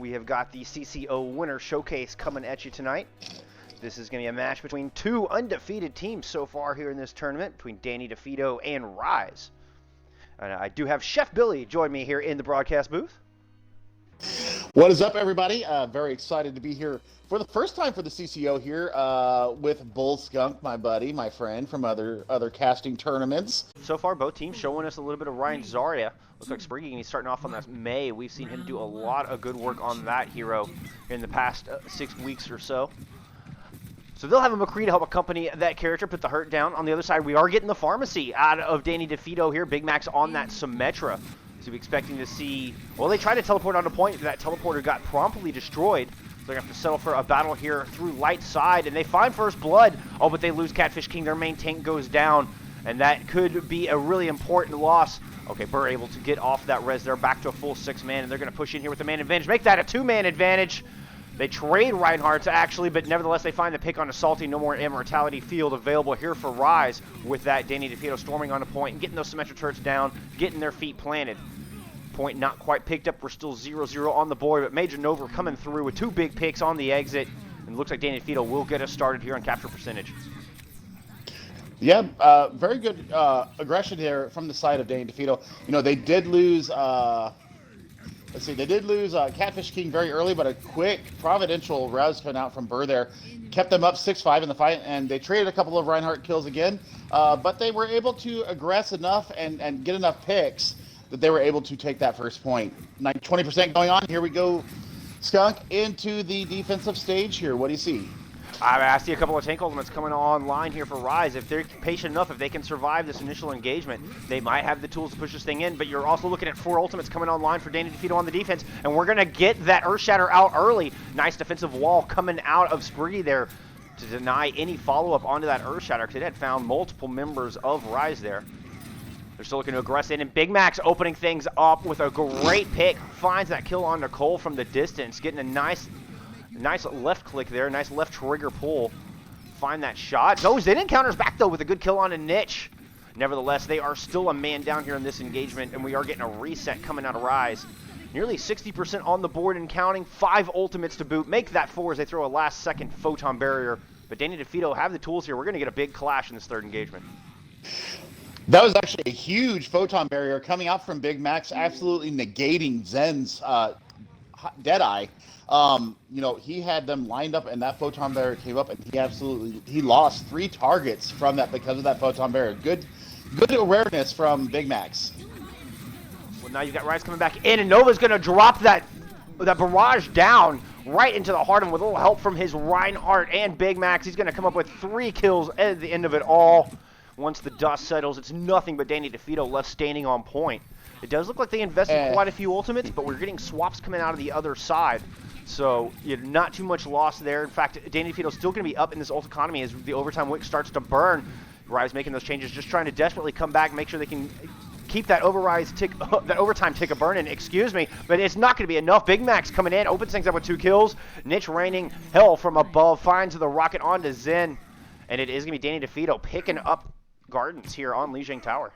We have got the CCO Winner Showcase coming at you tonight. This is going to be a match between two undefeated teams so far here in this tournament, between Danny Defeato and Ryze. And I do have Chef Billy join me here in the broadcast booth. What is up, everybody? Very excited to be here for the first time for the CCO here with Bull Skunk, my buddy, my friend from other casting tournaments. So far, both teams showing us a little bit of Ryze. Looks like Spriggy, he's starting off on that May. We've seen him do a lot of good work on that hero in the past 6 weeks or so. So they'll have a McCree to help accompany that character, put the hurt down. On the other side, we are getting the Pharmacy out of Danny Defeato here. Big Mac's on that Symmetra. So we're expecting to see, well, they tried to teleport onto point, but that teleporter got promptly destroyed. So they're going to have to settle for a battle here through light side, and they find first blood. Oh, but they lose Catfish King. Their main tank goes down, and that could be a really important loss. Okay, Burr able to get off that res there, back to a full 6-man, and they're going to push in here with the man advantage. Make that a 2-man advantage. They trade Reinhardt's actually, but nevertheless they find the pick on a Salty. No more Immortality Field available here for Ryze with that Danny Defeato storming onto point and getting those Symmetra turrets down, getting their feet planted. Point not quite picked up. We're still 0-0 on the board, but Major Nova coming through with 2 big picks on the exit. And it looks like Danny Defeato will get us started here on capture percentage. Yeah, very good aggression here from the side of Danny Defeato. You know, they did lose... they did lose Catfish King very early, but a quick providential rouse coming out from Burr there kept them up 6-5 in the fight, and they traded a couple of Reinhardt kills again, but they were able to aggress enough and get enough picks that they were able to take that first point. 20% going on. Here we go, Skunk, into the defensive stage here. What do you see? I see a couple of tank ultimates coming online here for Ryze. If they're patient enough, if they can survive this initial engagement, they might have the tools to push this thing in, but you're also looking at 4 ultimates coming online for Danny Defeato on the defense, and we're going to get that Earthshatter out early. Nice defensive wall coming out of Spriggy there to deny any follow-up onto that Earthshatter, because it had found multiple members of Ryze there. They're still looking to aggress in, and Big Mac's opening things up with a great pick. Finds that kill on Nicole from the distance, getting a nice left click there, nice left trigger pull. Find that shot. Goes in and counters back, though, with a good kill on a niche. Nevertheless, they are still a man down here in this engagement, and we are getting a reset coming out of Ryze. Nearly 60% on the board and counting. 5 ultimates to boot. Make that 4 as they throw a last-second photon barrier. But Danny Defeato have the tools here. We're going to get a big clash in this third engagement. That was actually a huge photon barrier coming out from Big Mac's, absolutely negating Zen's Deadeye. You know, he had them lined up, and that photon barrier came up, and he lost 3 targets from that because of that photon barrier. Good awareness from Big Mac's. Well, now you've got Ryze coming back in, and Nova's going to drop that barrage down right into the heart of him with a little help from his Reinhardt and Big Mac's. He's going to come up with 3 kills at the end of it all. Once the dust settles, it's nothing but Danny Defeato left standing on point. It does look like they invested quite a few ultimates, but we're getting swaps coming out of the other side. So, not too much loss there. In fact, Danny Defeato's still going to be up in this ult economy as the overtime wick starts to burn. Ryze making those changes, just trying to desperately come back, make sure they can keep that overtime tick a burning, excuse me, but it's not going to be enough. Big Mac's coming in, opens things up with 2 kills. Niche raining hell from above, finds the rocket onto Zen, and it is going to be Danny Defeato picking up Gardens here on Lijiang Tower.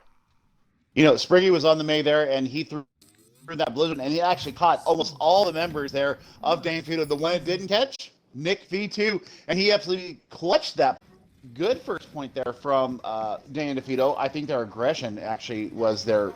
You know, Spriggy was on the May there, and he threw that blizzard, and he actually caught almost all the members there of Danny Defeato. The one it didn't catch, Nick V2, and he absolutely clutched that. Good first point there from Danny Defeato. I think their aggression actually was their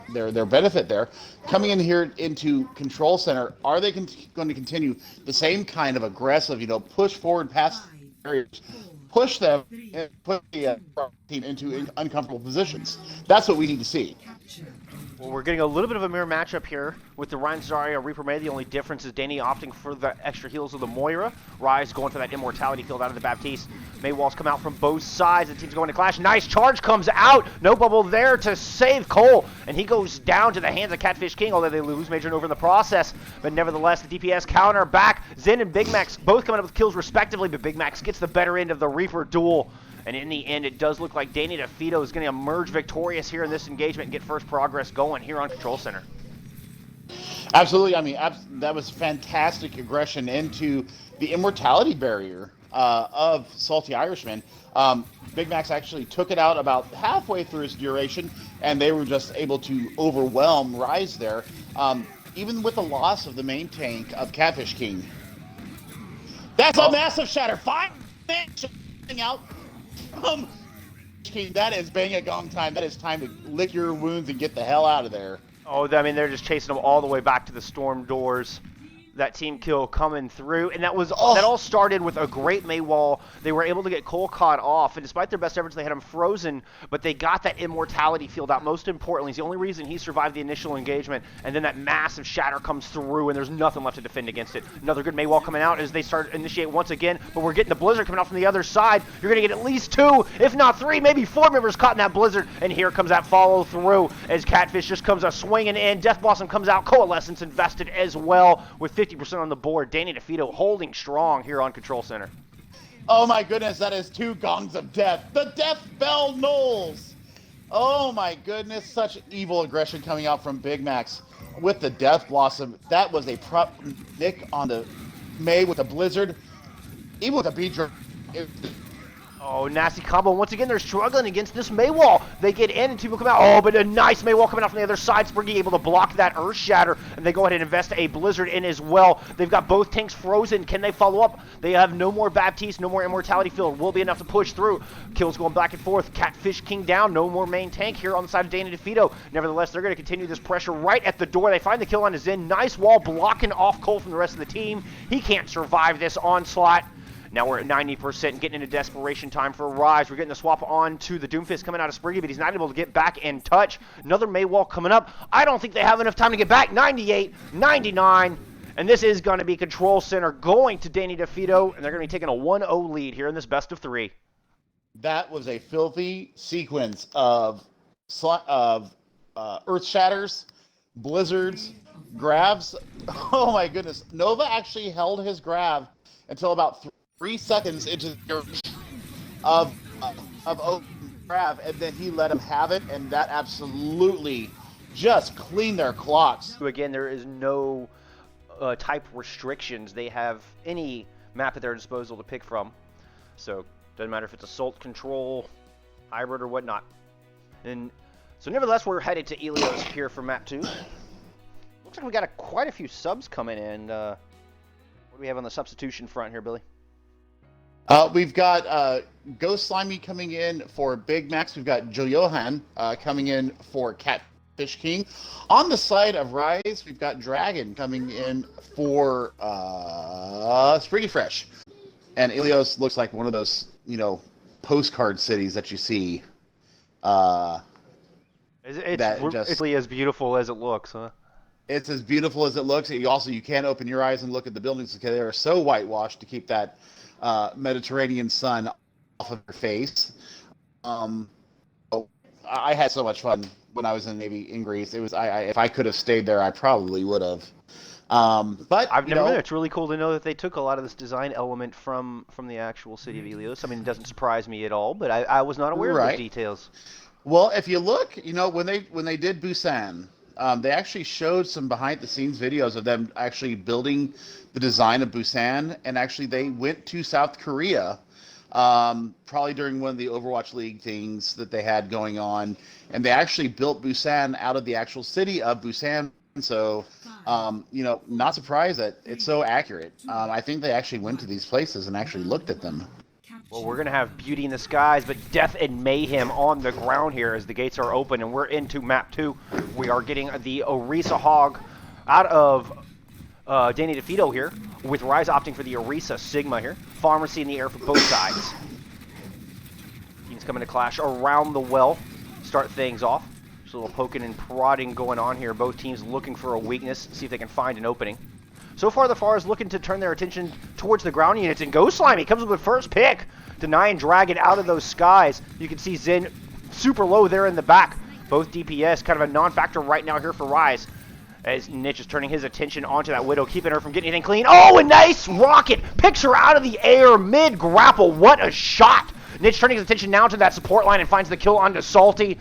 benefit there. Coming in here into Control Center, are they going to continue the same kind of aggressive, push forward past barriers, push them and put the team into uncomfortable positions? That's what we need to see. Well, we're getting a little bit of a mirror matchup here with the Ryze Zarya Reaper May. The only difference is Danny opting for the extra heals of the Moira. Ryze going for that Immortality Field out of the Baptiste. May walls come out from both sides. The team's going to clash. Nice charge comes out. No bubble there to save Cole. And he goes down to the hands of Catfish King, although they lose Major Nova in the process. But nevertheless, the DPS counter back. Zen and Big Max both coming up with kills respectively, but Big Max gets the better end of the Reaper duel. And in the end, it does look like Danny Defeato is going to emerge victorious here in this engagement and get first progress going here on Control Center. Absolutely. I mean, that was fantastic aggression into the immortality barrier of Salty Irishman. Big Max actually took it out about halfway through his duration, and they were just able to overwhelm Ryze there. even with the loss of the main tank of Catfish King. That's a massive shatter. 5 shutting out from King. That is bang a gong time. That is time to lick your wounds and get the hell out of there. Oh, I mean, they're just chasing them all the way back to the storm doors. That team kill coming through, and that all started with a great Maywall. They were able to get Cole caught off, and despite their best efforts, they had him frozen, but they got that immortality field out. Most importantly, it's the only reason he survived the initial engagement, and then that massive shatter comes through, and there's nothing left to defend against it. Another good Maywall coming out as they start initiate once again, but we're getting the Blizzard coming out from the other side. You're going to get at least 2, if not 3, maybe 4 members caught in that Blizzard, and here comes that follow through as Catfish just comes swinging in. Death Blossom comes out, Coalescence invested as well with 50% on the board. Danny Defeato holding strong here on Control Center. Oh my goodness, that is 2 gongs of death. The Death Bell Knolls. Oh my goodness, such evil aggression coming out from Big Max with the Death Blossom. That was a prop Nick on the May with a Blizzard. Even with a Beedra. Oh, nasty combo. Once again, they're struggling against this Maywall. They get in and 2 people come out. Oh, but a nice Maywall coming out from the other side. Spriggy able to block that Earth Shatter, and they go ahead and invest a Blizzard in as well. They've got both tanks frozen. Can they follow up? They have no more Baptiste, no more Immortality Field. Will be enough to push through. Kills going back and forth. Catfish King down. No more main tank here on the side of Danny Defeato. Nevertheless, they're going to continue this pressure right at the door. They find the kill on his Zen. Nice wall blocking off Cole from the rest of the team. He can't survive this onslaught. Now we're at 90%, getting into desperation time for Ryze. We're getting the swap on to the Doomfist coming out of Spriggy, but he's not able to get back and touch. Another Maywall coming up. I don't think they have enough time to get back. 98, 99, and this is going to be Control Center going to Danny Defeato, and they're going to be taking a 1-0 lead here in this best of 3. That was a filthy sequence of Earth Shatters, Blizzards, grabs. Oh my goodness. Nova actually held his grab until about 3 seconds into the of grab, and then he let him have it, and that absolutely just cleaned their clocks. Again, there is no type restrictions. They have any map at their disposal to pick from, so doesn't matter if it's assault, control, hybrid, or whatnot. And so nevertheless, we're headed to Elios here for map 2. Looks like we got quite a few subs coming in. What do we have on the substitution front here, Billy? We've got Ghost Slimy coming in for Big Max. We've got Johan coming in for Catfish King. On the side of Ryze, we've got Dragon coming in for Spriggy Fresh. And Elios looks like one of those, postcard cities that you see. It's really as beautiful as it looks, huh? It's as beautiful as it looks. You can't open your eyes and look at the buildings because they are so whitewashed to keep that Mediterranean sun off of your face. I had so much fun when I was in the Navy in Greece. It was if I could have stayed there, I probably would have. But I've never been. It's really cool to know that they took a lot of this design element from the actual city of Elios. I mean, it doesn't surprise me at all, but I was not aware of the details. Well, if you look, when they did Busan, they actually showed some behind-the-scenes videos of them actually building the design of Busan, and actually they went to South Korea, probably during one of the Overwatch League things that they had going on, and they actually built Busan out of the actual city of Busan. So, not surprised that it's so accurate. I think they actually went to these places and actually looked at them. Well, we're going to have beauty in the skies, but death and mayhem on the ground here as the gates are open, and we're into map 2. We are getting the Orisa Hog out of Danny Defeato here, with Ryze opting for the Orisa Sigma here. Pharmacy in the air for both sides. Teams coming to clash around the well, start things off. Just a little poking and prodding going on here. Both teams looking for a weakness, see if they can find an opening. So far, the FAR is looking to turn their attention towards the ground units, and Ghost Slimy comes with the first pick, denying Dragon out of those skies. You can see Zen super low there in the back. Both DPS, kind of a non-factor right now here for Ryze, as Niche is turning his attention onto that Widow, keeping her from getting anything clean. Oh, a nice rocket! Picks her out of the air, mid-grapple. What a shot! Niche turning his attention now to that support line and finds the kill onto Salty.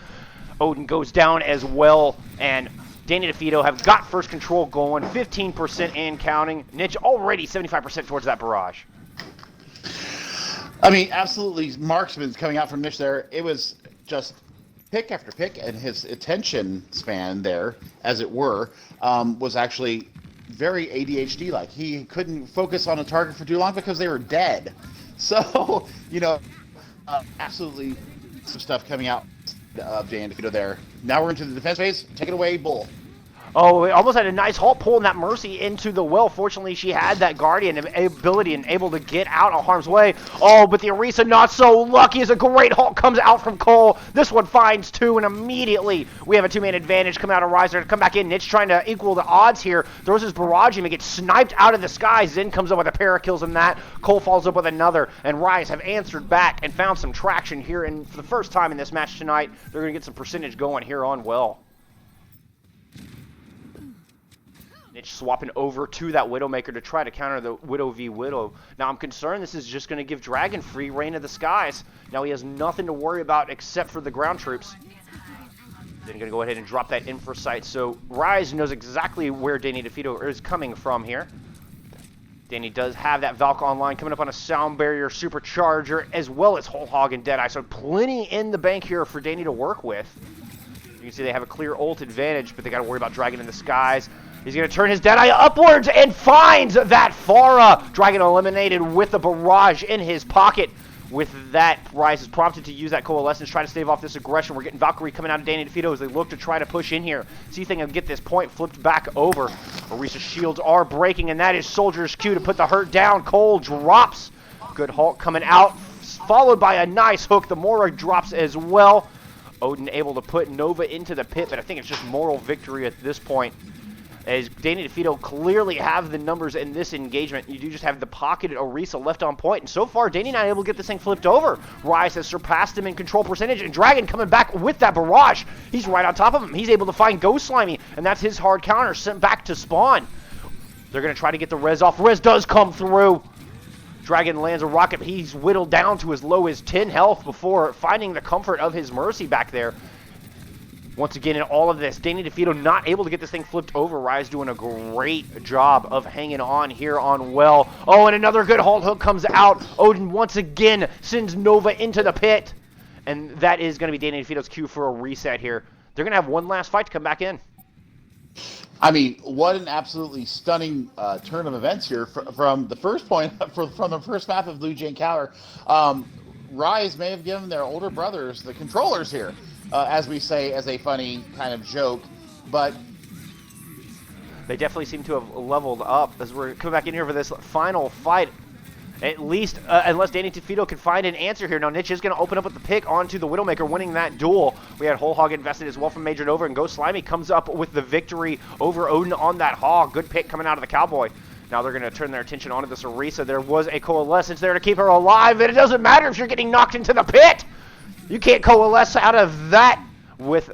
Odin goes down as well, and Danny Defeato have got first control going, 15% and counting. Niche already 75% towards that barrage. I mean, absolutely, marksman's coming out from Niche there. It was just pick after pick, and his attention span there, as it were, was actually very ADHD-like. He couldn't focus on a target for too long because they were dead. So, absolutely some stuff coming out of Defeato there. Now we're into the defense phase. Take it away, Bull. Oh, we almost had a nice halt pulling that Mercy into the well. Fortunately, she had that Guardian ability and able to get out of harm's way. Oh, but the Orisa not so lucky as a great halt comes out from Cole. This one finds 2, and immediately we have a 2-man advantage coming out of Ryze to come back in. Nitch trying to equal the odds here. Throws his barrage and gets sniped out of the sky. Zen comes up with a pair of kills in that. Cole follows up with another, and Ryze have answered back and found some traction here. And for the first time in this match tonight, they're going to get some percentage going here on well. Nitch swapping over to that Widowmaker to try to counter the Widow v Widow. Now I'm concerned this is just going to give Dragon free reign of the skies. Now he has nothing to worry about except for the ground troops. Then going to go ahead and drop that infra site. So Ryze knows exactly where Danny Defeato is coming from here. Danny does have that Valk online coming up on a Sound Barrier Supercharger as well as Whole Hog and Deadeye. So plenty in the bank here for Danny to work with. You can see they have a clear ult advantage, but they got to worry about Dragon in the skies. He's going to turn his Deadeye upwards and finds that Pharah. Dragon eliminated with the barrage in his pocket. With that, Ryze is prompted to use that Coalescence, try to stave off this aggression. We're getting Valkyrie coming out of Danny Defeato as they look to try to push in here. See if they can get this point flipped back over. Orisa's shields are breaking, and that is Soldier's Q to put the hurt down. Cole drops. Good halt coming out, followed by a nice hook. The Mora drops as well. Odin able to put Nova into the pit, but I think it's just moral victory at this point. As Danny Defeato clearly have the numbers in this engagement. You do just have the pocketed Orisa left on point. And so far, Danny not able to get this thing flipped over. Ryze has surpassed him in control percentage. And Dragon coming back with that barrage. He's right on top of him. He's able to find Ghost Slimy. And that's his hard counter sent back to spawn. They're going to try to get the res off. Res does come through. Dragon lands a rocket. But he's whittled down to as low as 10 health before finding the comfort of his Mercy back there. Once again, in all of this, Danny Defeato not able to get this thing flipped over. Ryze doing a great job of hanging on here on well. Oh, and another good halt hook comes out. Odin once again sends Nova into the pit. And that is going to be Danny Defeato's cue for a reset here. They're going to have one last fight to come back in. I mean, what an absolutely stunning turn of events here from the first point, from the first map of Blue Jane Cower. Ryze may have given their older brothers the controllers here. As we say, as a funny kind of joke, but they definitely seem to have leveled up as we're coming back in here for this final fight. At least, unless Danny Defeato can find an answer here. Now, Nitch is going to open up with the pick onto the Widowmaker, winning that duel. We had Whole Hog invested as well from Major Nova, and Ghost Slimy comes up with the victory over Odin on that Hog. Good pick coming out of the Cowboy. Now they're going to turn their attention onto this Orisa. There was a Coalescence there to keep her alive, and it doesn't matter if you're getting knocked into the pit. You can't coalesce out of that with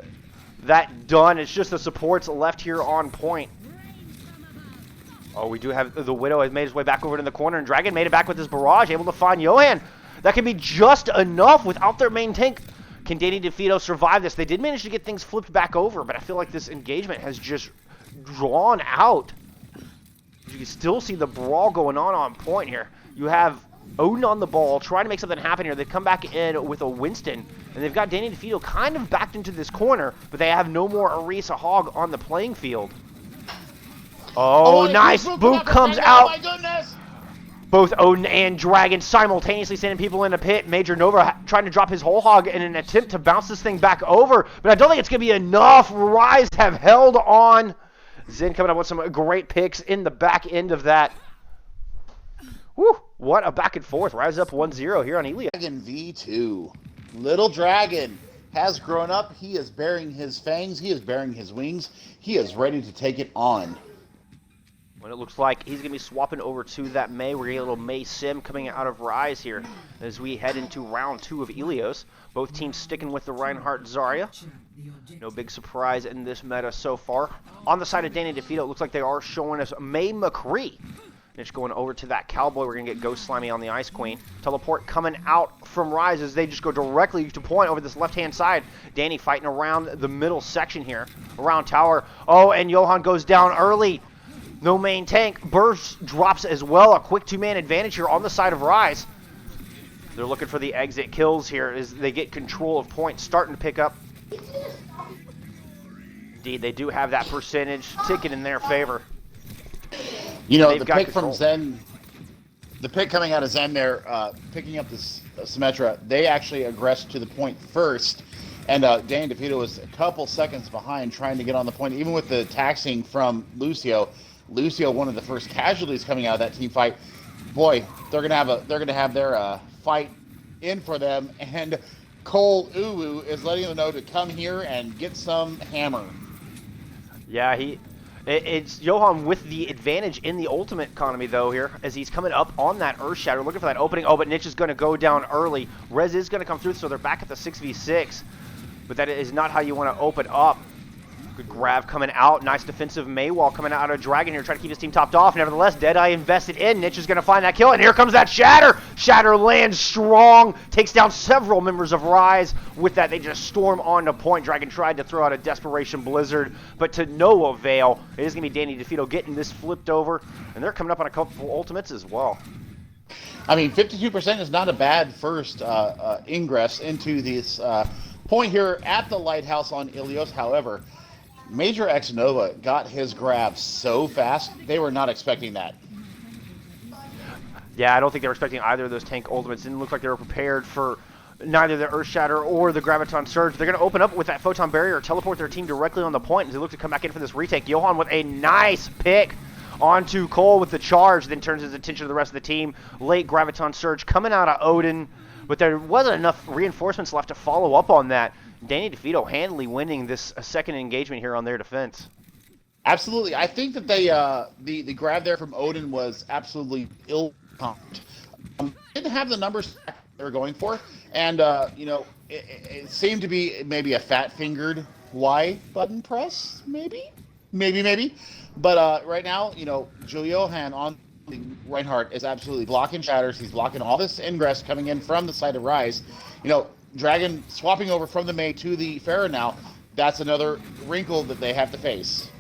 that done. It's just the supports left here on point. Oh, we do have the Widow has made his way back over to the corner, and Dragon made it back with his barrage, able to find Johan. That can be just enough without their main tank. Can Danny Defeato survive this? They did manage to get things flipped back over, but I feel like this engagement has just drawn out. You can still see the brawl going on point here. You have Odin on the ball, trying to make something happen here. They come back in with a Winston, and they've got Danny Defeato kind of backed into this corner, but they have no more Orisa Hog on the playing field. Oh, nice boot comes out. Oh my goodness! Both Odin and Dragon simultaneously sending people in the pit. Major Nova trying to drop his Whole Hog in an attempt to bounce this thing back over, but I don't think it's going to be enough. Ryze have held on. Zen coming up with some great picks in the back end of that. Woo, what a back and forth. Ryze up 1-0 here on Ilios. Dragon V2. Little Dragon has grown up. He is bearing his fangs. He is bearing his wings. He is ready to take it on. When it looks like he's going to be swapping over to that Mei. We're getting a little Mei sim coming out of Ryze here as we head into round 2 of Ilios. Both teams sticking with the Reinhardt Zarya. No big surprise in this meta so far. On the side of Danny Defeato, it looks like they are showing us Mei McCree. Nitch going over to that Cowboy. We're going to get Ghost Slimy on the Ice Queen. Teleport coming out from Ryze as they just go directly to point over this left-hand side. Danny fighting around the middle section here, around tower. Oh, and Johan goes down early. No main tank. Burst drops as well. A quick 2-man advantage here on the side of Ryze. They're looking for the exit kills here as they get control of point, starting to pick up. Indeed, they do have that percentage ticket in their favor. You know, They've the got pick control. from Zen, the pick coming out of Zen there, picking up this Symmetra, they actually aggressed to the point first, and Danny Defeato was a couple seconds behind trying to get on the point, even with the taxing from Lucio. Lucio, one of the first casualties coming out of that team fight. Boy, they're gonna have their fight in for them, and Cole Uwu is letting them know to come here and get some hammer. Yeah, it's Johan with the advantage in the ultimate economy, though, here, as he's coming up on that Earth Shatter, looking for that opening. Oh, but Niche is going to go down early. Rez is going to come through, so they're back at the 6v6. But that is not how you want to open up. Good grab coming out. Nice defensive Maywall coming out of Dragon here, trying to keep his team topped off. Nevertheless, Deadeye invested in. Niche is going to find that kill, and here comes that Shatter. Shatter lands strong, takes down several members of Ryze. With that, they just storm onto point. Dragon tried to throw out a Desperation Blizzard, but to no avail. It is going to be Danny Defeato getting this flipped over, and they're coming up on a couple ultimates as well. I mean, 52% is not a bad first ingress into this point here at the Lighthouse on Ilios. However, Major X Nova got his grab so fast, they were not expecting that. Yeah, I don't think they were expecting either of those tank ultimates. Didn't look like they were prepared for neither the Earth Shatter or the Graviton Surge. They're going to open up with that Photon Barrier, teleport their team directly on the point as they look to come back in for this retake. Johan with a nice pick onto Cole with the charge, then turns his attention to the rest of the team. Late Graviton Surge coming out of Odin, but there wasn't enough reinforcements left to follow up on that. Danny Defeato handily winning this second engagement here on their defense. Absolutely. I think that they the grab there from Odin was absolutely ill-timed. Didn't have the numbers they were going for, and you know, it seemed to be maybe a fat-fingered Y button press, maybe. But right now, you know, Johan on Reinhardt is absolutely blocking shatters. He's blocking all this ingress coming in from the side of Ryze. You know, Dragon swapping over from the Mei to the Pharah now. That's another wrinkle that they have to face.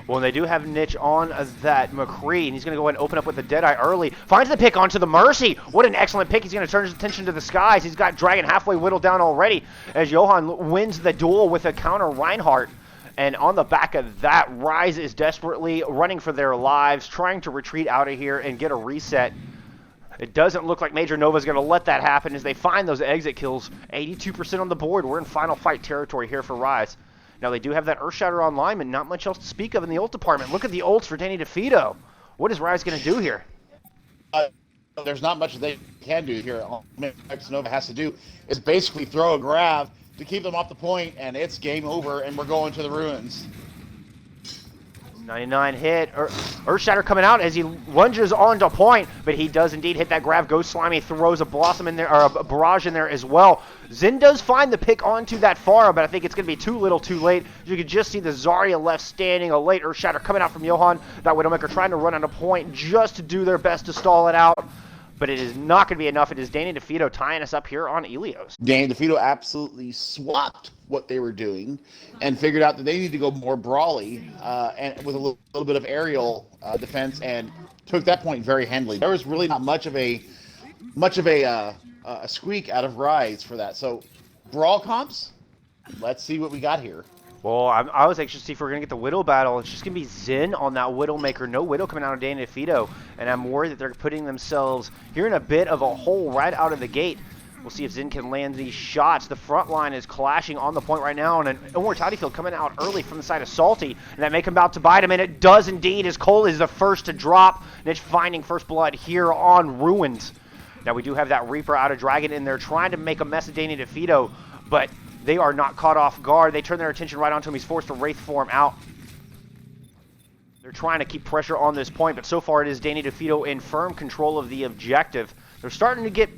Well, they do have Niche on that McCree, and he's going to go ahead and open up with the Deadeye early. Finds the pick onto the Mercy. What an excellent pick. He's going to turn his attention to the skies. He's got Dragon halfway whittled down already as Johan wins the duel with a counter Reinhardt. And on the back of that, Ryze is desperately running for their lives, trying to retreat out of here and get a reset. It doesn't look like Major Nova is going to let that happen as they find those exit kills. 82% on the board. We're in final fight territory here for Ryze. Now, they do have that Earth Shatter online, but not much else to speak of in the ult department. Look at the ults for Danny Defeato. What is Ryze going to do here? There's not much they can do here. All X Nova has to do is basically throw a grab to keep them off the point, and it's game over, and we're going to the ruins. 99 hit. Earth Shatter coming out as he lunges onto point, but he does indeed hit that grab. Ghost Slimy throws a Blossom in there, or a Barrage in there as well. Zen does find the pick onto that Pharah, but I think it's going to be too little too late. You can just see the Zarya left standing. A late Earth Shatter coming out from Johan. That Widowmaker trying to run on a point just to do their best to stall it out. But it is not going to be enough. It is Danny Defeato tying us up here on Ilios. Danny Defeato absolutely swapped what they were doing and figured out that they need to go more brawly and with a little bit of aerial defense, and took that point very handily. There was really not much of a squeak out of Ryze for that. So brawl comps, let's see what we got here. Well, I was anxious to see if we're going to get the Widow battle. It's just going to be Zen on that Widowmaker. No Widow coming out of Danny Defeato. And I'm worried that they're putting themselves here in a bit of a hole right out of the gate. We'll see if Zen can land these shots. The front line is clashing on the point right now. And an Immortality Field coming out early from the side of Salty. And that make him about to bite him. And it does indeed, as Cole is the first to drop. Niche finding first blood here on Ruins. Now, we do have that Reaper out of Dragon in there trying to make a mess of Danny Defeato. But they are not caught off guard. They turn their attention right onto him. He's forced to Wraith form out. They're trying to keep pressure on this point, but so far it is Danny Defeato in firm control of the objective. They're starting to get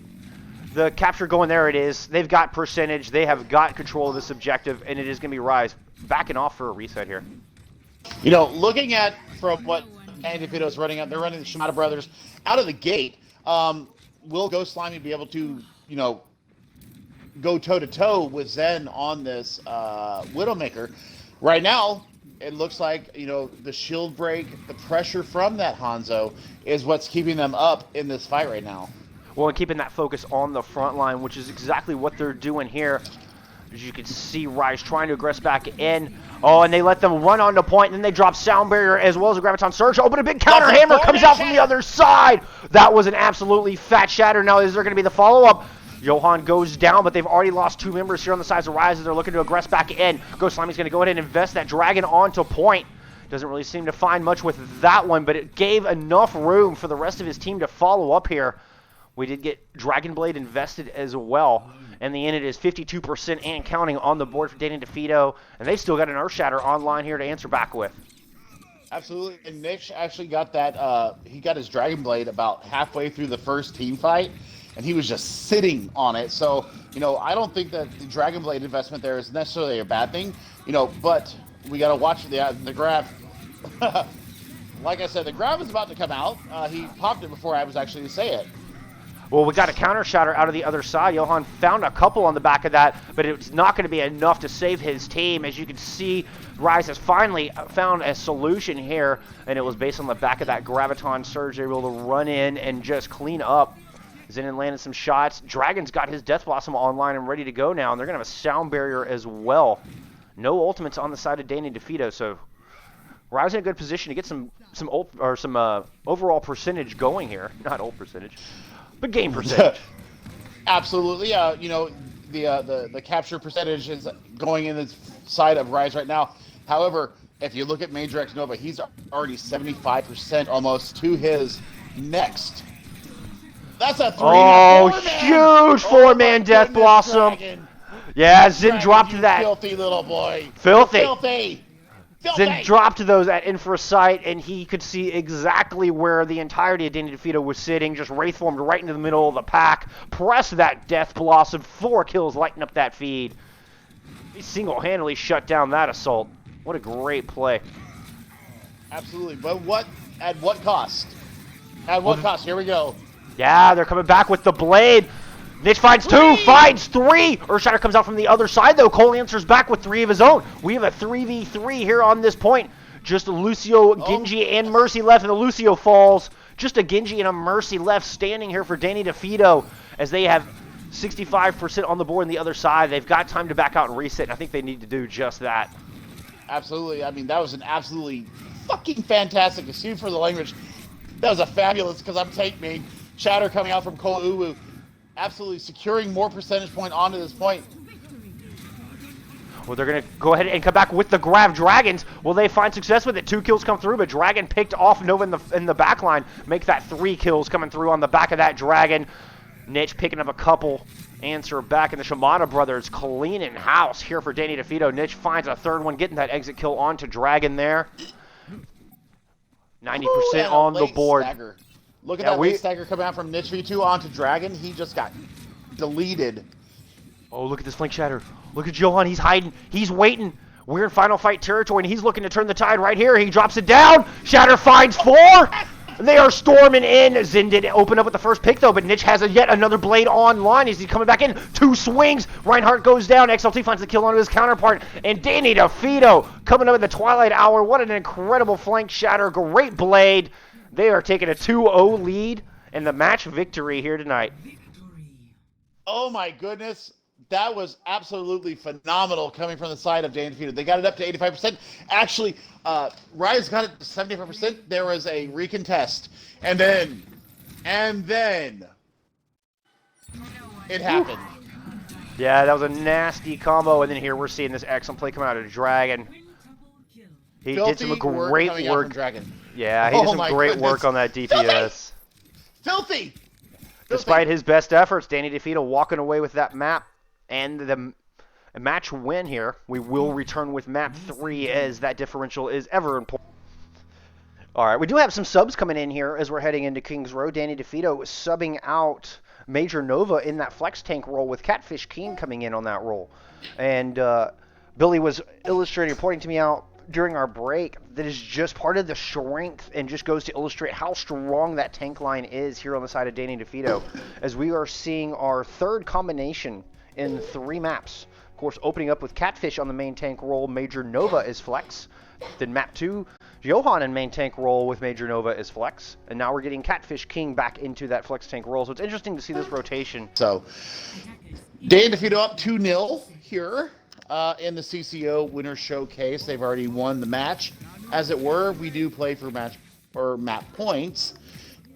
the capture going. There it is. They've got percentage. They have got control of this objective, and it is going to be Ryze backing off for a reset here. You know, looking at from what Danny Defeato is running out, they're running the Shimada brothers out of the gate. Will Ghost Slimy be able to, you know, go toe-to-toe with Zen on this Widowmaker? Right now, it looks like, you know, the shield break, the pressure from that Hanzo is what's keeping them up in this fight right now. Well, and keeping that focus on the front line, which is exactly what they're doing here. As you can see, Ryze trying to aggress back in. Oh, and they let them run onto point, and then they drop Sound Barrier as well as a Graviton Surge. Oh, but a big counter hammer comes out from the other side. That was an absolutely fat shatter. Now, is there going to be the follow-up? Johan goes down, but they've already lost 2 members here on the sides of Ryze as they're looking to aggress back in. Ghost Slimy's going to go ahead and invest that Dragon onto point. Doesn't really seem to find much with that one, but it gave enough room for the rest of his team to follow up here. We did get Dragon Blade invested as well. In the end, it is 52% and counting on the board for Danny Defeato, and they've still got an Earth Shatter online here to answer back with. Absolutely, and Nick actually got that, he got his Dragon Blade about halfway through the first team fight, and he was just sitting on it. So, you know, I don't think that the Dragon Blade investment there is necessarily a bad thing, you know, but we got to watch the grab. Like I said, the grab is about to come out. He popped it before I was actually to say it. Well, we got a counter shatter out of the other side. Johan found a couple on the back of that, but it's not going to be enough to save his team. As you can see, Ryze has finally found a solution here, and it was based on the back of that Graviton Surge. They were able to run in and just clean up. Zenon landed some shots. Dragon's got his Death Blossom online and ready to go now, and they're going to have a Sound Barrier as well. No ultimates on the side of Danny Defeato, so Ryze in a good position to get some overall percentage going here. Not ult percentage, but game percentage. Absolutely. You know, the capture percentage is going in the side of Ryze right now. However, if you look at Major X Nova, he's already 75% almost to his next. That's a 3-4-man. Oh, huge 4-man Death Blossom. Dragon. Yeah, Zin dropped that. Filthy little boy. Filthy. Filthy. Zin dropped those at infra sight, and he could see exactly where the entirety of Danny Defeato was sitting, just wraith formed right into the middle of the pack, pressed that Death Blossom, 4 kills, lighting up that feed. He single-handedly shut down that assault. What a great play. Absolutely, but at what cost? At what cost? Here we go. Yeah, they're coming back with the blade. Niche finds 2, finds 3. Earthshatter comes out from the other side, though. Cole answers back with 3 of his own. We have a 3v3 here on this point. Just Lucio, Genji, and Mercy left, and the Lucio falls. Just a Genji and a Mercy left standing here for Danny Defeato as they have 65% on the board on the other side. They've got time to back out and reset, and I think they need to do just that. Absolutely. I mean, that was an absolutely fucking fantastic, excuse for the language. That was a fabulous, because I'm take me. Shatter coming out from Cole Uwu. Absolutely securing more percentage point onto this point. Well, they're going to go ahead and come back with the grab. Dragons, will they find success with it? 2 kills come through, but Dragon picked off Nova in the back line. Make that 3 kills coming through on the back of that Dragon. Niche picking up a couple. Answer back, and the Shimano brothers cleaning house here for Danny Defeato. Niche finds a 3rd one, getting that exit kill onto Dragon there. 90% on the board. Stagger. Look at that late stagger coming out from Niche V2 onto Dragon. He just got deleted. Oh, look at this flank shatter. Look at Johan. He's hiding. He's waiting. We're in final fight territory, and he's looking to turn the tide right here. He drops it down. Shatter finds 4. They are storming in. Zin did open up with the first pick, though, but Niche has yet another blade online. Is he coming back in? 2 swings. Reinhardt goes down. XLT finds the kill onto his counterpart. And Danny Defeato coming up in the twilight hour. What an incredible flank shatter. Great blade. They are taking a 2-0 lead in the match victory here tonight. Oh my goodness. That was absolutely phenomenal coming from the side of Danny Defeato. They got it up to 85%. Actually, Ryze got it to 75%. There was a recontest. And then it happened. Yeah, that was a nasty combo. And then here we're seeing this excellent play come out of Dragon. He did some great work. Dragon. Yeah, he did some great work on that DPS. Filthy! Despite his best efforts, Danny Defeato walking away with that map and the match win here. We will return with map 3 as that differential is ever important. All right, we do have some subs coming in here as we're heading into Kings Row. Danny Defeato is subbing out Major Nova in that flex tank role with Catfish King coming in on that role. And Billy was pointing to me out during our break that is just part of the strength and just goes to illustrate how strong that tank line is here on the side of Danny Defeato, as we are seeing our 3rd combination in 3 maps. Of course, opening up with Catfish on the main tank role, Major Nova is flex. Then map 2, Johan in main tank role with Major Nova is flex. And now we're getting Catfish King back into that flex tank role. So it's interesting to see this rotation. So, Danny Defeato up 2-0 here in the CCO Winter Showcase. They've already won the match, as it were. We do play for map points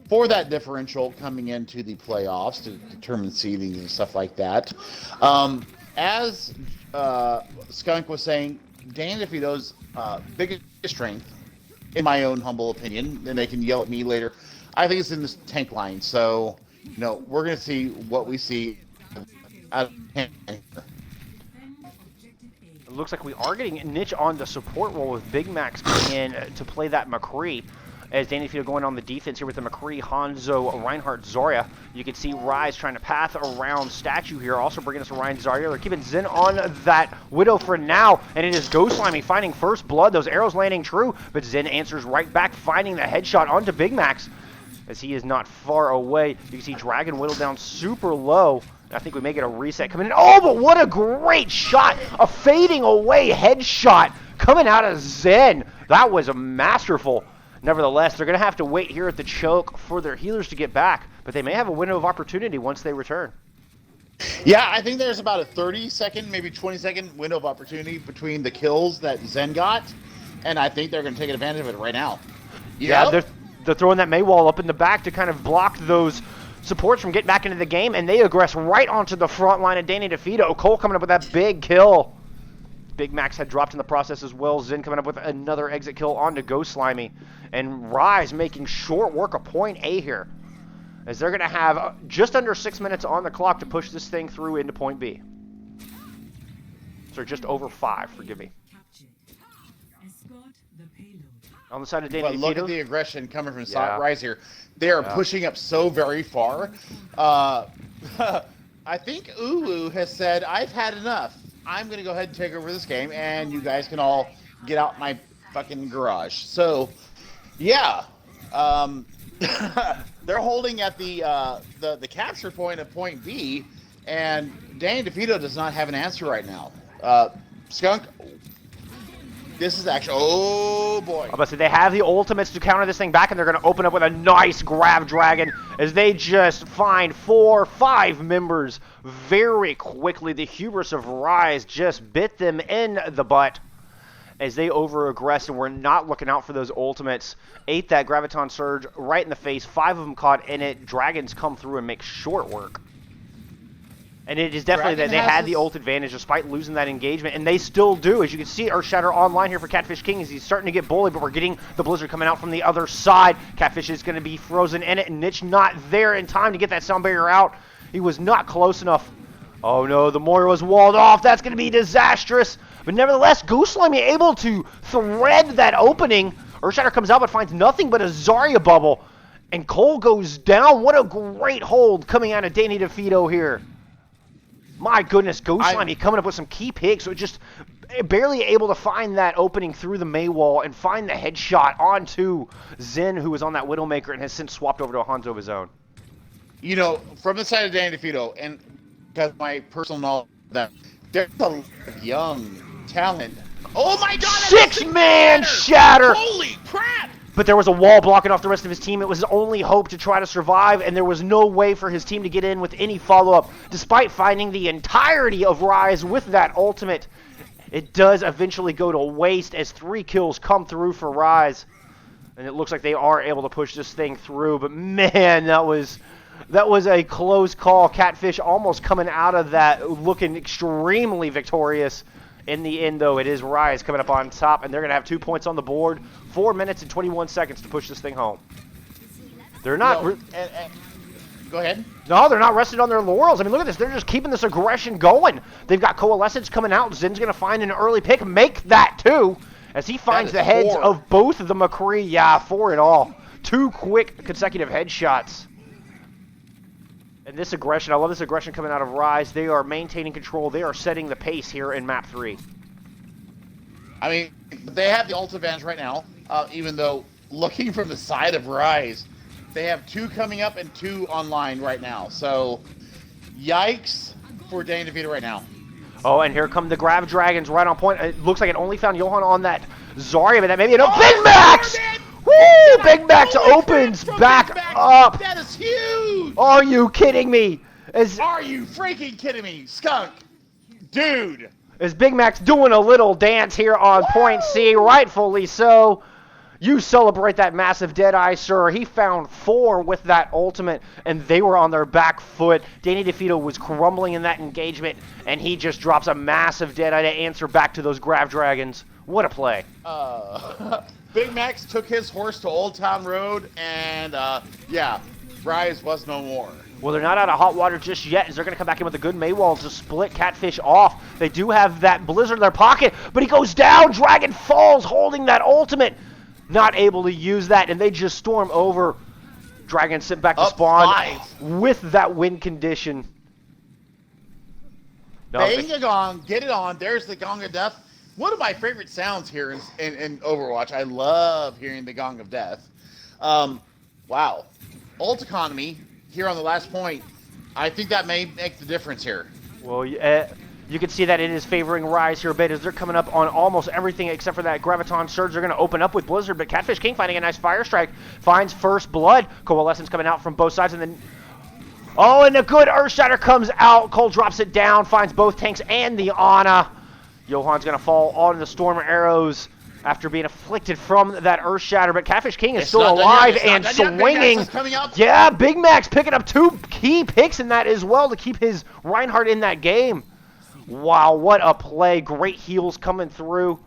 for that differential coming into the playoffs to determine seedings and stuff like that. As Skunk was saying, Dan Defeato's biggest strength, in my own humble opinion, and they can yell at me later, I think it's in this tank line. So, we're going to see what we see out of tank. It looks like we are getting Niche on the support role with Big Max coming in to play that McCree. As Danny Defeato going on the defense here with the McCree, Hanzo, Reinhardt, Zarya. You can see Ryze trying to path around Statue here, also bringing us a Ryan Zarya. They're keeping Zen on that Widow for now, and it is Ghost Slimy finding first blood. Those arrows landing true, but Zen answers right back, finding the headshot onto Big Max, as he is not far away. You can see Dragon whittled down super low. I think we may get a reset coming in. Oh, but what a great shot! A fading away headshot coming out of Zen. That was masterful. Nevertheless, they're going to have to wait here at the choke for their healers to get back, but they may have a window of opportunity once they return. Yeah, I think there's about a 30-second, maybe 20-second window of opportunity between the kills that Zen got, and I think they're going to take advantage of it right now. Yeah, they're throwing that May wall up in the back to kind of block those supports from getting back into the game, and they aggress right onto the front line of Danny Defeato. Cole coming up with that big kill. Big Max had dropped in the process as well. Zen coming up with another exit kill onto Ghost Slimy. And Ryze making short work of point A here, as they're going to have just under 6 minutes on the clock to push this thing through into point B. So just over 5, forgive me. On the side of Danny Defeato. Look at the aggression coming from Ryze here. They are pushing up so very far. I think Ulu has said, I've had enough. I'm going to go ahead and take over this game, and you guys can all get out my fucking garage. So, yeah. They're holding at the capture point of point B, and Danny Defeato does not have an answer right now. Skunk, this is actually, oh boy. I'm about to say, they have the ultimates to counter this thing back, and they're going to open up with a nice grab dragon as they just find 4, 5 members very quickly. The hubris of Ryze just bit them in the butt as they over-aggressed and were not looking out for those ultimates. Ate that Graviton Surge right in the face. 5 of them caught in it. Dragons come through and make short work. And it is definitely that they had the ult advantage despite losing that engagement, and they still do. As you can see, Earthshatter online here for Catfish King as he's starting to get bullied, but we're getting the Blizzard coming out from the other side. Catfish is going to be frozen in it, and Niche not there in time to get that sound barrier out. He was not close enough. Oh no, the Moira was walled off. That's going to be disastrous. But nevertheless, Ghost Slimy able to thread that opening. Earthshatter comes out but finds nothing but a Zarya bubble. And Cole goes down. What a great hold coming out of Danny Defeato here. My goodness, Ghost Slimy coming up with some key picks. So just barely able to find that opening through the May wall and find the headshot onto Zen, who was on that Widowmaker and has since swapped over to a Hanzo of his own. From the side of Danny Defeato, and because my personal knowledge that there's a young talent. Oh my god! 6-man shatter! Holy crap! But there was a wall blocking off the rest of his team. It was his only hope to try to survive, and there was no way for his team to get in with any follow-up. Despite finding the entirety of Ryze with that ultimate, it does eventually go to waste as 3 kills come through for Ryze. And it looks like they are able to push this thing through, but man, that was a close call. Catfish almost coming out of that looking extremely victorious. In the end, though, it is Ryze coming up on top, and they're going to have 2 points on the board. 4 minutes and 21 seconds to push this thing home. They're not... Go ahead. No, they're not rested on their laurels. I mean, look at this. They're just keeping this aggression going. They've got Coalescence coming out. Zen's going to find an early pick. Make that 2 as he finds the heads of both of the McCree. Yeah, 4 in all. 2 quick consecutive headshots. And this aggression, I love this aggression coming out of Ryze. They are maintaining control. They are setting the pace here in map 3. I mean, they have the ult advantage right now, even though looking from the side of Ryze, they have 2 coming up and 2 online right now. So, yikes for Danny Defeato right now. Oh, and here come the Grab Dragons right on point. It looks like it only found Johan on that Zarya, but that maybe Big Max! Woo! Big Max opens back up. That is huge! Are you kidding me? Are you freaking kidding me, Skunk? Dude! Is Big Mac's doing a little dance here on point C, rightfully so. You celebrate that massive Deadeye, sir. He found 4 with that ultimate, and they were on their back foot. Danny Defeato was crumbling in that engagement, and he just drops a massive Deadeye to answer back to those Grav Dragons. What a play. Big Max took his horse to Old Town Road, and yeah, Ryze was no more. Well, they're not out of hot water just yet, as they're going to come back in with a good Maywall to split Catfish off. They do have that Blizzard in their pocket, but he goes down. Dragon falls, holding that ultimate. Not able to use that, and they just storm over. Dragon sent back to spawn with that win condition. Bang a gong, get it on. There's the Gong of Death. One of my favorite sounds here in Overwatch. I love hearing the Gong of Death. Wow. Ult economy here on the last point. I think that may make the difference here. Well, you can see that it is favoring Ryze here a bit as they're coming up on almost everything except for that Graviton Surge. They're going to open up with Blizzard, but Catfish King finding a nice Fire Strike. Finds first blood. Coalescence coming out from both sides, and then... Oh, and a good Earthshatter comes out. Cole drops it down, finds both tanks and the Ana. Johan's going to fall on the Storm Arrows after being afflicted from that Earthshatter, but Catfish King is still alive and swinging. Yeah, Big Mac's picking up 2 key picks in that as well to keep his Reinhardt in that game. Wow, what a play. Great heals coming through.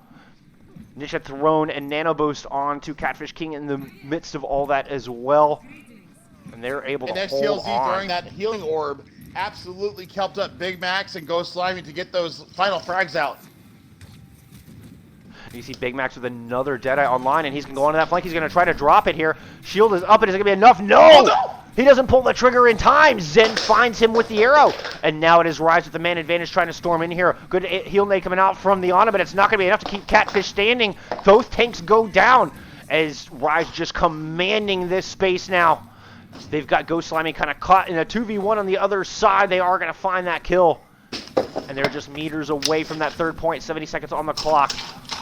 Nish had thrown a Nano Boost onto Catfish King in the midst of all that as well. And they're able to hold on. Throwing that healing orb absolutely helped up Big Max and Ghost Slimy to get those final frags out. You see Big Max with another Deadeye online, and he's going to go onto that flank. He's going to try to drop it here. Shield is up, and is it going to be enough? No! Oh, no! He doesn't pull the trigger in time. Zen finds him with the arrow. And now it is Ryze with the man advantage trying to storm in here. Good heal nade coming out from the Ana, but it's not going to be enough to keep Catfish standing. Both tanks go down as Ryze just commanding this space now. They've got Ghost Slimy kind of caught in a 2v1 on the other side. They are going to find that kill. And they're just meters away from that third point. 70 seconds on the clock.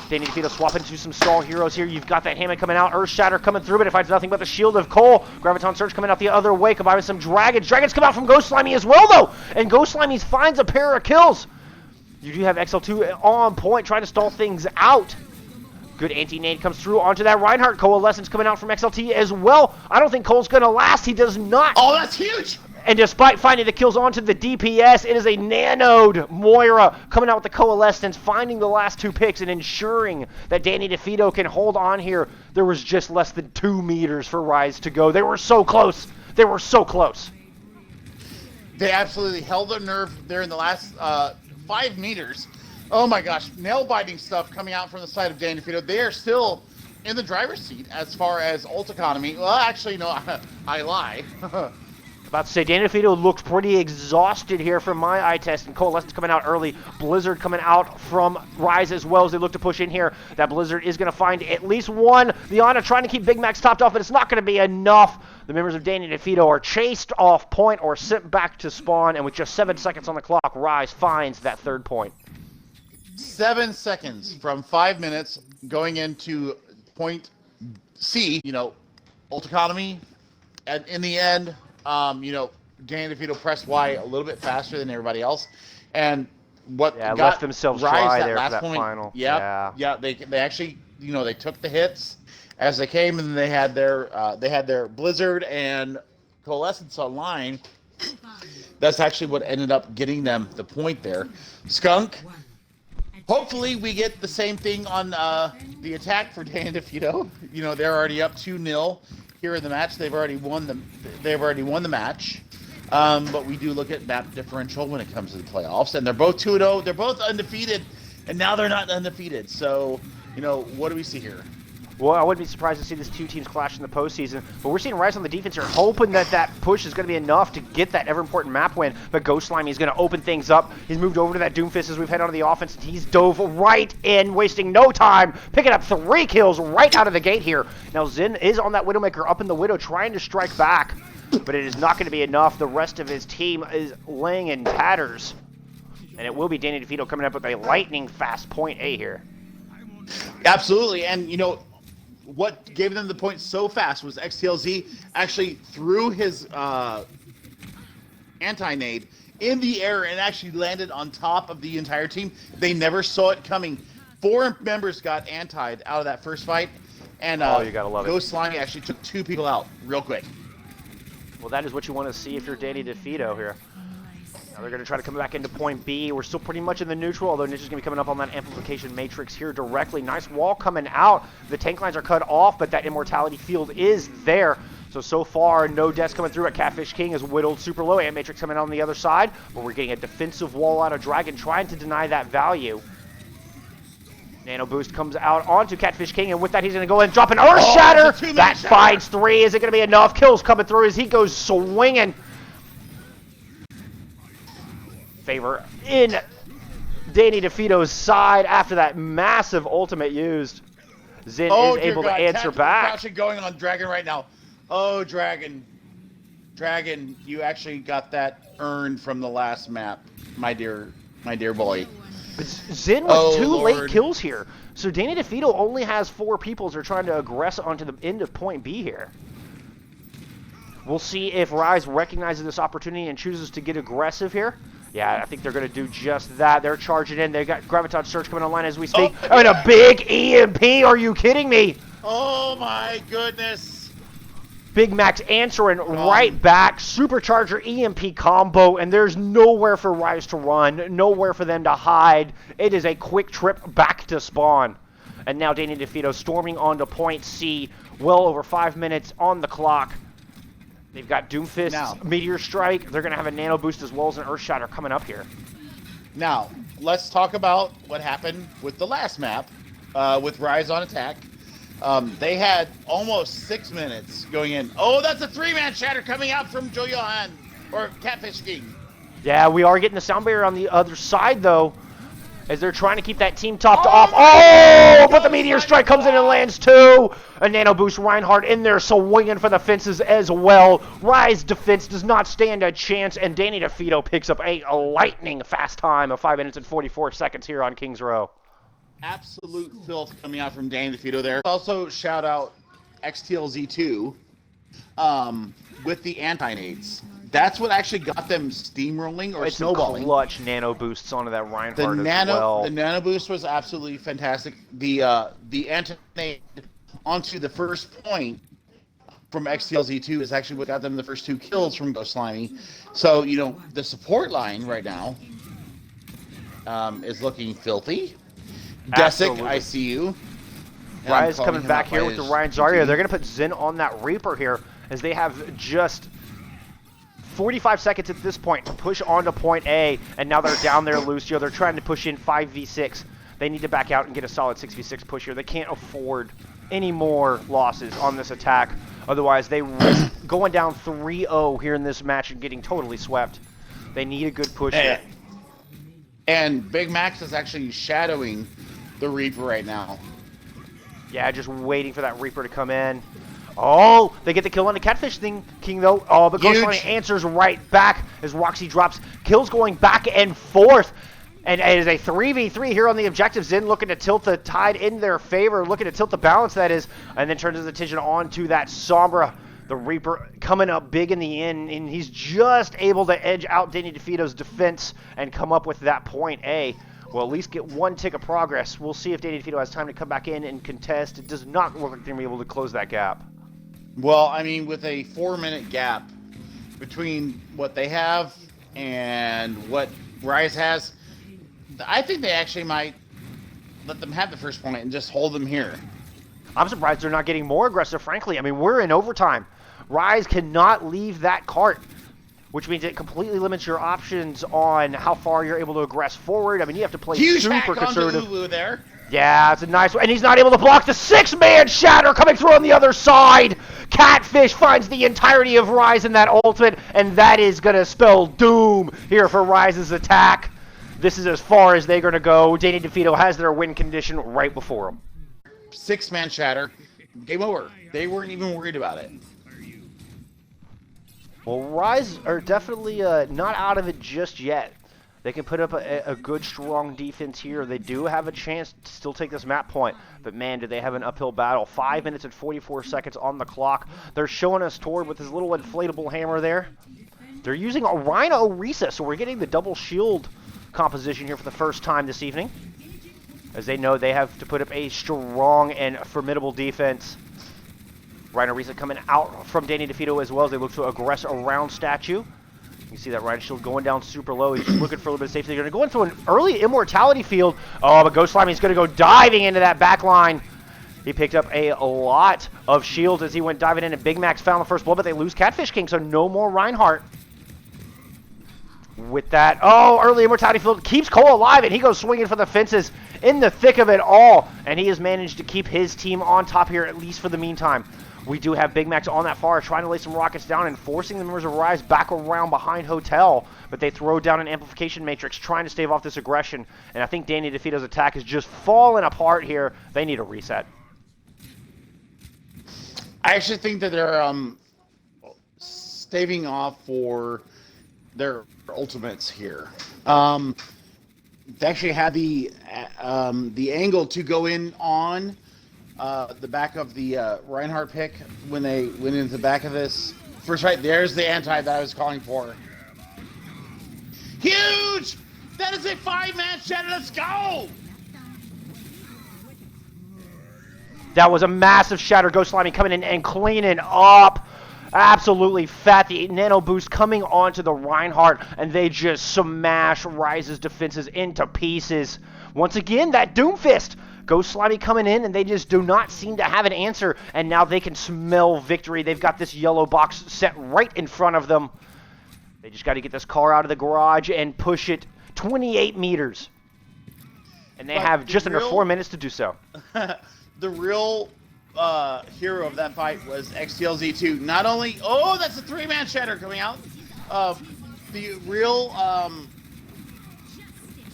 Danny Defeato swapping to some stall heroes here. You've got that Hammond coming out. Earthshatter coming through, but it finds nothing but the Shield of Cole. Graviton Surge coming out the other way, combined with some Dragons. Dragons come out from Ghost Slimy as well, though. And Ghost Slimy finds a pair of kills. You do have XL2 on point, trying to stall things out. Good anti-nade comes through onto that Reinhardt. Coalescence coming out from XLT as well. I don't think Cole's going to last. He does not. Oh, that's huge. And despite finding the kills onto the DPS, it is a nanoed Moira coming out with the Coalescence, finding the last 2 picks and ensuring that Danny Defeato can hold on here. There was just less than 2 meters for Ryze to go. They were so close. They were so close. They absolutely held their nerve there in the last 5 meters. Oh my gosh, nail-biting stuff coming out from the side of Danny Defeato. They are still in the driver's seat as far as ult economy. Well, actually, no, I lie. About to say, Danny Defeato looked pretty exhausted here from my eye test, and Coalescence coming out early. Blizzard coming out from Ryze as well as they look to push in here. That Blizzard is going to find at least one. The Ana trying to keep Big Max topped off, but it's not going to be enough. The members of Danny Defeato are chased off point or sent back to spawn, and with just 7 seconds on the clock, Ryze finds that third point. 7 seconds from 5 minutes going into point C, ult economy, and in the end, Danny Defeato pressed Y a little bit faster than everybody else, and what got left themselves Ryze dry that there last for that point, final. Yeah, they actually, they took the hits as they came, and they had their Blizzard and Coalescence online. That's actually what ended up getting them the point there. Skunk. Hopefully we get the same thing on the attack for Danny Defeato. They're already up 2-0 here in the match. They've already won the match. But we do look at map differential when it comes to the playoffs, and they're both 2-0. They're both undefeated, and now they're not undefeated. So, what do we see here? Well, I wouldn't be surprised to see these 2 teams clash in the postseason, but we're seeing Ryze on the defense here, hoping that push is going to be enough to get that ever-important map win, but Ghost Slimy is going to open things up. He's moved over to that Doomfist as we've head onto the offense, and he's dove right in, wasting no time, picking up 3 kills right out of the gate here. Now, Zen is on that Widowmaker up in the Widow, trying to strike back, but it is not going to be enough. The rest of his team is laying in tatters, and it will be Danny Defeato coming up with a lightning-fast point A here. Absolutely, and, what gave them the point so fast was XTLZ actually threw his anti-nade in the air and actually landed on top of the entire team. They never saw it coming. 4 members got antied out of that first fight, and you gotta love it. Ghost Slimy actually took 2 people out real quick. Well, that is what you want to see if you're Danny Defeato here. Now they're going to try to come back into point B. We're still pretty much in the neutral, although Ninja's going to be coming up on that amplification matrix here directly. Nice wall coming out. The tank lines are cut off, but that immortality field is there. So far, no deaths coming through. At Catfish King is whittled super low. Ant Matrix coming on the other side, but we're getting a defensive wall out of Dragon, trying to deny that value. Nano Boost comes out onto Catfish King, and with that, he's going to go and drop an Earth Shatter. That finds 3. Is it going to be enough? Kills coming through as he goes swinging. Favor in Danny Defeato's side after that massive ultimate used. Zin is able to answer back. Crouching going on Dragon right now. Oh, Dragon. Dragon, you actually got that earned from the last map, my dear boy. But Zin with 2 late kills here. So Danny Defeato only has 4 people as they're trying to aggress onto the end of point B here. We'll see if Ryze recognizes this opportunity and chooses to get aggressive here. Yeah, I think they're going to do just that. They're charging in. They've got Graviton Surge coming online as we speak. Oh, and a big EMP. Are you kidding me? Oh, my goodness. Big Max answering right back. Supercharger EMP combo, and there's nowhere for Ryze to run, nowhere for them to hide. It is a quick trip back to spawn. And now Danny Defeato storming onto point C. Well over 5 minutes on the clock. They've got Doomfist, Meteor Strike. They're going to have a Nano Boost as well as an Earth Shatter coming up here. Now, let's talk about what happened with the last map with Ryze on attack. They had almost 6 minutes going in. Oh, that's a 3-man shatter coming out from Johan, or Catfish King. Yeah, we are getting the sound barrier on the other side, though, as they're trying to keep that team topped off. Oh, but the Meteor Strike comes in and lands 2. A Nano Boost Reinhardt in there, swinging for the fences as well. Ryze defense does not stand a chance, and Danny Defeato picks up a lightning fast time of 5 minutes and 44 seconds here on Kings Row. Absolute filth coming out from Danny Defeato there. Also, shout out XTLZ2 with the anti-nades. That's what actually got them steamrolling or snowballing. Clutch Nano Boosts onto that Reinhardt as well. The Nano Boost was absolutely fantastic. The anti-nade onto the first point from XTLZ2 is actually what got them the first 2 kills from Ghost Slimy. So, you know, the support line right now is looking filthy. Desic, I see you. Ryze coming back here with the Ryan Zarya. They're going to put Zin on that Reaper here as they have just 45 seconds at this point to push on to point A, and now they're down there, Lucio. They're trying to push in 5v6. They need to back out and get a solid 6v6 push here. They can't afford any more losses on this attack. Otherwise, they risk going down 3-0 here in this match and getting totally swept. They need a good push here. And Big Max is actually shadowing the Reaper right now. Yeah, just waiting for that Reaper to come in. Oh, they get the kill on the Catfish King, though. Oh, but Ghost Slimy answers right back as Roxy drops. Kills going back and forth. And it is a 3v3 here on the objective. Zin looking to tilt the tide in their favor, looking to tilt the balance, that is, and then turns his attention on to that Sombra. The Reaper coming up big in the end, and he's just able to edge out Danny Defeato's defense and come up with that point A. We'll at least get 1 tick of progress. We'll see if Danny Defeato has time to come back in and contest. It does not look like they're going to be able to close that gap. Well, I mean, with a 4-minute gap between what they have and what Ryze has, I think they actually might let them have the first point and just hold them here. I'm surprised they're not getting more aggressive, frankly. I mean, we're in overtime. Ryze cannot leave that cart, which means it completely limits your options on how far you're able to aggress forward. I mean, you have to play super conservative. Lulu there. Yeah, it's a nice one. And he's not able to block the 6-man shatter coming through on the other side. Catfish finds the entirety of Ryze in that ultimate, and that is going to spell doom here for Ryze's attack. This is as far as they're going to go. Danny Defeato has their win condition right before him. 6-man shatter. Game over. They weren't even worried about it. Well, Ryze are definitely not out of it just yet. They can put up a good, strong defense here. They do have a chance to still take this map point. But, man, do they have an uphill battle. 5 minutes and 44 seconds on the clock. They're showing us Tord with his little inflatable hammer there. They're using a Rhino Ryze, so we're getting the double shield composition here for the first time this evening, as they know they have to put up a strong and formidable defense. Rhino Ryze coming out from Danny Defeato as well as they look to aggress around Statue. You see that Rhino shield going down super low. He's just looking for a little bit of safety. They're going to go into an early immortality field. Oh, but Ghost Slimy is going to go diving into that back line. He picked up a lot of shields as he went diving in, and Big Max found the first blow, but they lose Catfish King, so no more Reinhardt. With that, oh, early immortality field keeps Cole alive, and he goes swinging for the fences in the thick of it all, and he has managed to keep his team on top here, at least for the meantime. We do have Big Max on that far, trying to lay some rockets down and forcing the members of Ryze back around behind Hotel, but they throw down an amplification matrix, trying to stave off this aggression, and I think Danny DeFito's attack is just falling apart here. They need a reset. I actually think that they're staving off for their ultimates here. They actually had the angle to go in on the back of the Reinhardt pick when they went into the back of this first fight. There's the anti that I was calling for. Huge! That is a 5-man shatter. Let's go! That was a massive shatter. Ghost Slimy coming in and cleaning up. Absolutely fat. The nano boost coming onto the Reinhardt, and they just smash Ryze's defenses into pieces. Once again, that Doomfist. Ghost Slimy coming in, and they just do not seem to have an answer, and now they can smell victory. They've got this yellow box set right in front of them. They just got to get this car out of the garage and push it 28 meters. And they have just under 4 minutes to do so. The real hero of that fight was XTLZ2. Not only, oh, that's a 3-man shatter coming out. The real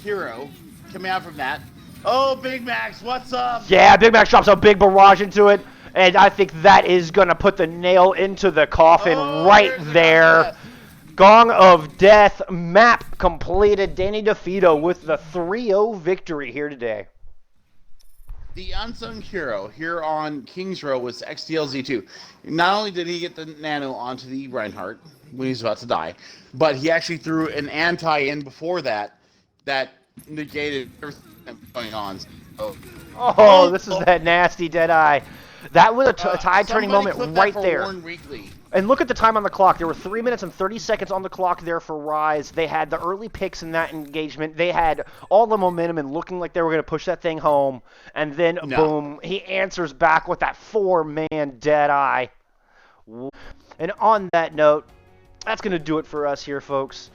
hero coming out from that. Oh, Big Max, what's up? Yeah, Big Max drops a big barrage into it, and I think that is going to put the nail into the coffin right there. Gong of Death map completed. Danny Defeato with the 3-0 victory here today. The unsung hero here on Kings Row was XTLZ2. Not only did he get the nano onto the Reinhardt when he was about to die, but he actually threw an anti in before that negated everything going on. Oh, this is that nasty Deadeye. That was a tide-turning moment right there. And look at the time on the clock. There were 3 minutes and 30 seconds on the clock there for Ryze. They had the early picks in that engagement. They had all the momentum and looking like they were going to push that thing home. And then, boom, he answers back with that 4-man Deadeye. And on that note, that's going to do it for us here, folks.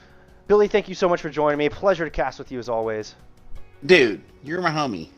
Billy, thank you so much for joining me. Pleasure to cast with you as always. Dude, you're my homie.